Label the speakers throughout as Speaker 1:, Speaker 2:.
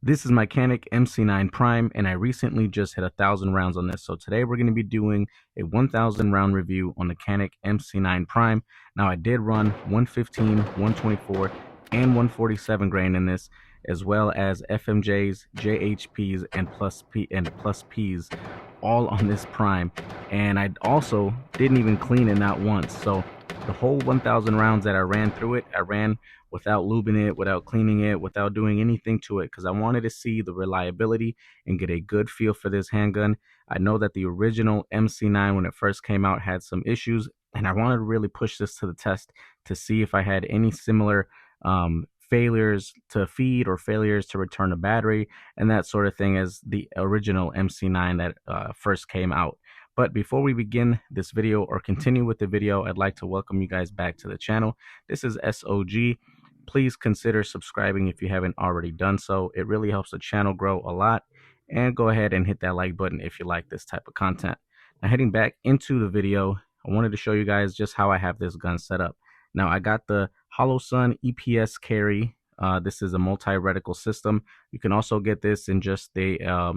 Speaker 1: This is my Canik MC9 Prime, and I recently just hit 1,000 rounds on this. So today we're going to be doing a 1,000 round review on the Canik MC9 Prime. Now I did run 115, 124, and 147 grain in this, as well as FMJs, JHPs, and plus Ps, all on this Prime. And I also didn't even clean it not once. So the whole 1,000 rounds that I ran through it, I ran without lubing it, without cleaning it, without doing anything to it, because I wanted to see the reliability and get a good feel for this handgun. I know that the original MC9, when it first came out, had some issues, and I wanted to really push this to the test to see if I had any similar failures to feed or failures to return a battery and that sort of thing as the original MC9 that first came out. But before we begin this video or continue with the video, I'd like to welcome you guys back to the channel. This is S.O.G. Please consider subscribing if you haven't already done so. It really helps the channel grow a lot. And go ahead and hit that like button if you like this type of content. Now, heading back into the video, I wanted to show you guys just how I have this gun set up. Now, I got the Holosun EPS Carry. This is a multi-reticle system. You can also get this in just a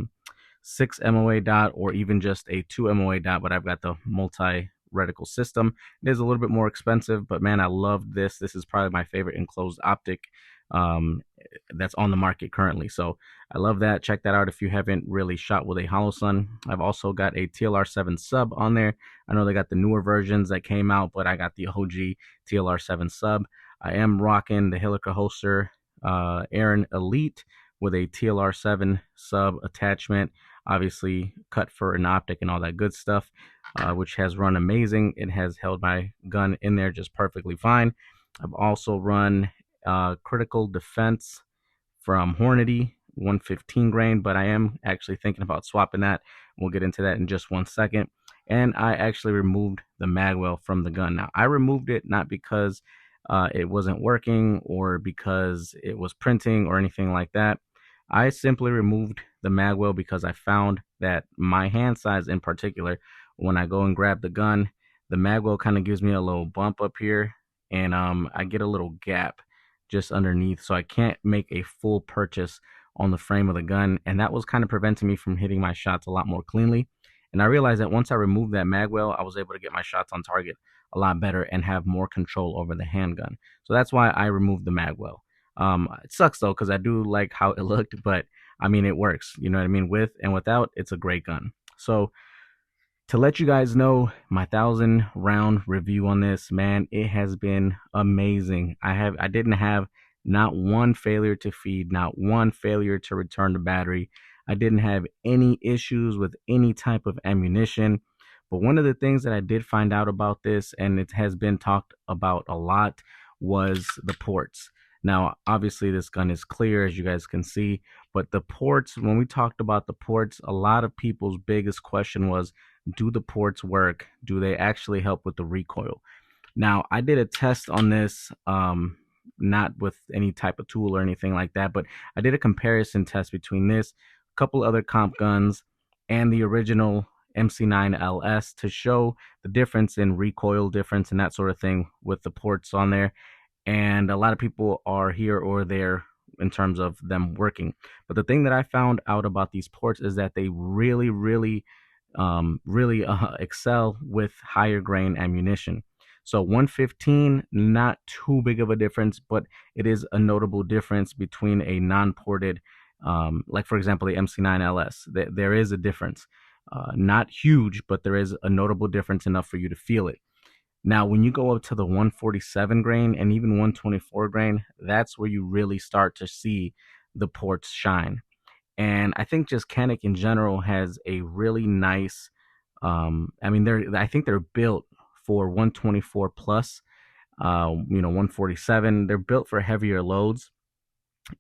Speaker 1: 6 MOA dot or even just a 2 MOA dot, but I've got the multi-reticle system. It is a little bit more expensive, but man, I love this. This is probably my favorite enclosed optic that's on the market currently. So I love that. Check that out if you haven't really shot with a Holosun. I've also got a TLR7 Sub on there. I know they got the newer versions that came out, but I got the OG TLR7 Sub. I am rocking the Hilliker Holster Aaron Elite with a TLR7 Sub attachment, obviously cut for an optic and all that good stuff, which has run amazing. It has held my gun in there just perfectly fine. I've also run critical defense from Hornady 115 grain, but I am actually thinking about swapping that. We'll get into that in just one second. And I actually removed the magwell from the gun. Now, I removed it not because it wasn't working or because it was printing or anything like that. I simply removed the magwell because I found that my hand size in particular, when I go and grab the gun, the magwell kind of gives me a little bump up here, and I get a little gap just underneath, so I can't make a full purchase on the frame of the gun, and that was kind of preventing me from hitting my shots a lot more cleanly. And I realized that once I removed that magwell, I was able to get my shots on target a lot better and have more control over the handgun. So that's why I removed the magwell. It sucks though, because I do like how it looked, but I mean, it works, you know what I mean? With and without, it's a great gun. So to let you guys know my 1,000 round review on this, man, it has been amazing. I didn't have not one failure to feed, not one failure to return the battery. I didn't have any issues with any type of ammunition. But one of the things that I did find out about this, and it has been talked about a lot, was the ports. Now, obviously, this gun is clear, as you guys can see, but the ports, when we talked about the ports, a lot of people's biggest question was, do the ports work? Do they actually help with the recoil? Now, I did a test on this, not with any type of tool or anything like that, but I did a comparison test between this, a couple other comp guns, and the original MC9 LS to show the difference in recoil difference and that sort of thing with the ports on there. And a lot of people are here or there in terms of them working. But the thing that I found out about these ports is that they really excel with higher grain ammunition. So 115, not too big of a difference, but it is a notable difference between a non-ported, like for example, the MC9 LS. There is a difference. Not huge, but there is a notable difference enough for you to feel it. Now, when you go up to the 147 grain and even 124 grain, that's where you really start to see the ports shine. And I think just Canik in general has a really nice, I mean, I think they're built for 124 plus, 147. They're built for heavier loads.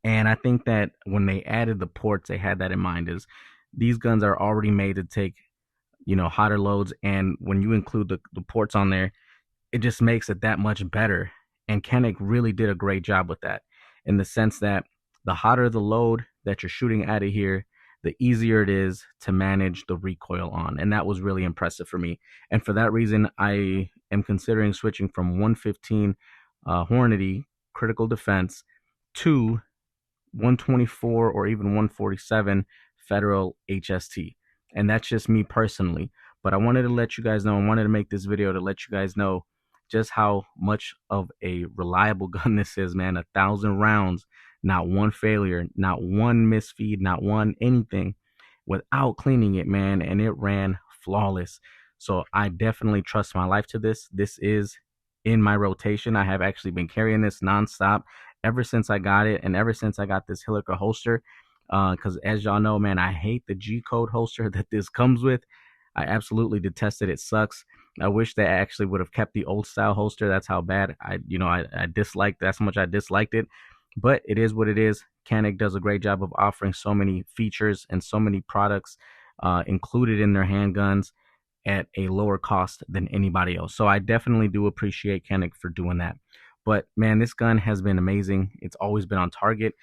Speaker 1: And I think that when they added the ports, they had that in mind, is these guns are already made to take, hotter loads. And when you include the ports on there, it just makes it that much better. And Canik really did a great job with that, in the sense that the hotter the load that you're shooting out of here, the easier it is to manage the recoil on. And that was really impressive for me. And for that reason, I am considering switching from 115 Hornady critical defense to 124 or even 147 federal HST. And that's just me personally. But I wanted to let you guys know, I wanted to make this video to let you guys know just how much of a reliable gun this is, man. 1,000 rounds, not one failure, not one misfeed, not one anything without cleaning it, man. And it ran flawless. So I definitely trust my life to this. This is in my rotation. I have actually been carrying this nonstop ever since I got it, and ever since I got this Hilliker holster. Because as y'all know, man, I hate the G-code holster that this comes with. I absolutely detest it. It sucks. I wish they actually would have kept the old style holster. That's how bad I disliked. That's how much I disliked it. But it is what it is. Canik does a great job of offering so many features and so many products included in their handguns at a lower cost than anybody else. So I definitely do appreciate Canik for doing that. But man, this gun has been amazing. It's always been on target.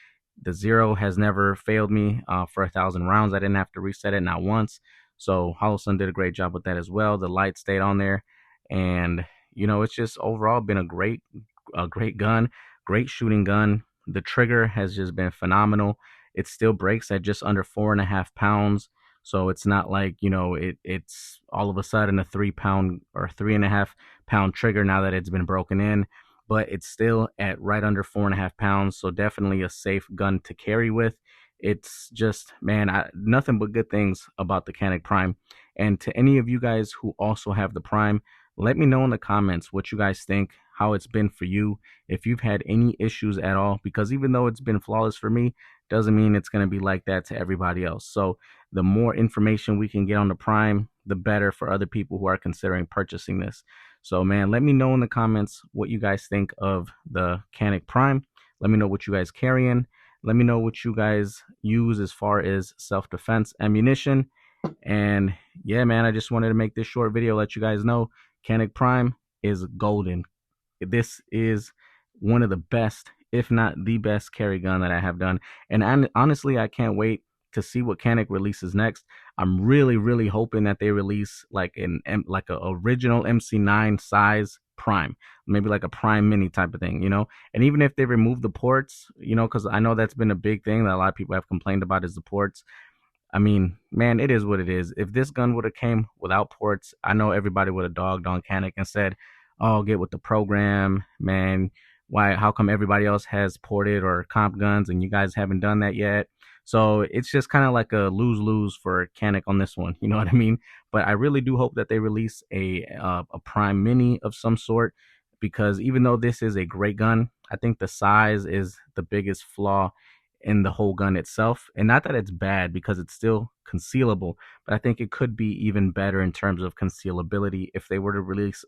Speaker 1: The zero has never failed me for 1,000 rounds. I didn't have to reset it, not once. So Holosun did a great job with that as well. The light stayed on there, and it's just overall been a great gun, great shooting gun. The trigger has just been phenomenal. It still breaks at just under 4.5 pounds. So it's not like, it's all of a sudden a 3 pound or 3.5 pound trigger now that it's been broken in, but it's still at right under 4.5 pounds. So definitely a safe gun to carry with. It's just, man, nothing but good things about the Canik Prime. And to any of you guys who also have the Prime, let me know in the comments what you guys think, how it's been for you, if you've had any issues at all, because even though it's been flawless for me, doesn't mean it's going to be like that to everybody else. So the more information we can get on the Prime, the better for other people who are considering purchasing this. So man, let me know in the comments what you guys think of the Canik Prime. Let me know what you guys carrying. Let me know what you guys use as far as self-defense ammunition. And yeah, man, I just wanted to make this short video, let you guys know Canik Prime is golden. This is one of the best, if not the best, carry gun that I have done. And honestly, I can't wait to see what Canik releases next. I'm really hoping that they release like a original MC9 size Prime, maybe like a Prime Mini type of thing, and even if they remove the ports, because I know that's been a big thing that a lot of people have complained about, is the ports. I mean, man, it is what it is. If this gun would have came without ports, I know everybody would have dogged on Canik and said, oh, get with the program, man. Why? How come everybody else has ported or comp guns and you guys haven't done that yet? So it's just kind of like a lose-lose for Canik on this one. You know what I mean? But I really do hope that they release a Prime Mini of some sort, because even though this is a great gun, I think the size is the biggest flaw in the whole gun itself. And not that it's bad, because it's still concealable, but I think it could be even better in terms of concealability if they were to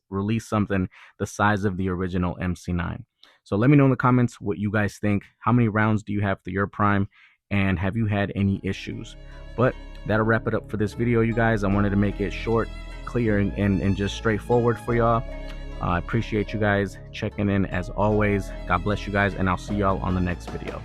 Speaker 1: release something the size of the original MC9. So let me know in the comments what you guys think. How many rounds do you have for your Prime, and have you had any issues? But that'll wrap it up for this video, you guys. I wanted to make it short, clear, and just straightforward for y'all. I appreciate you guys checking in as always. God bless you guys, and I'll see y'all on the next video.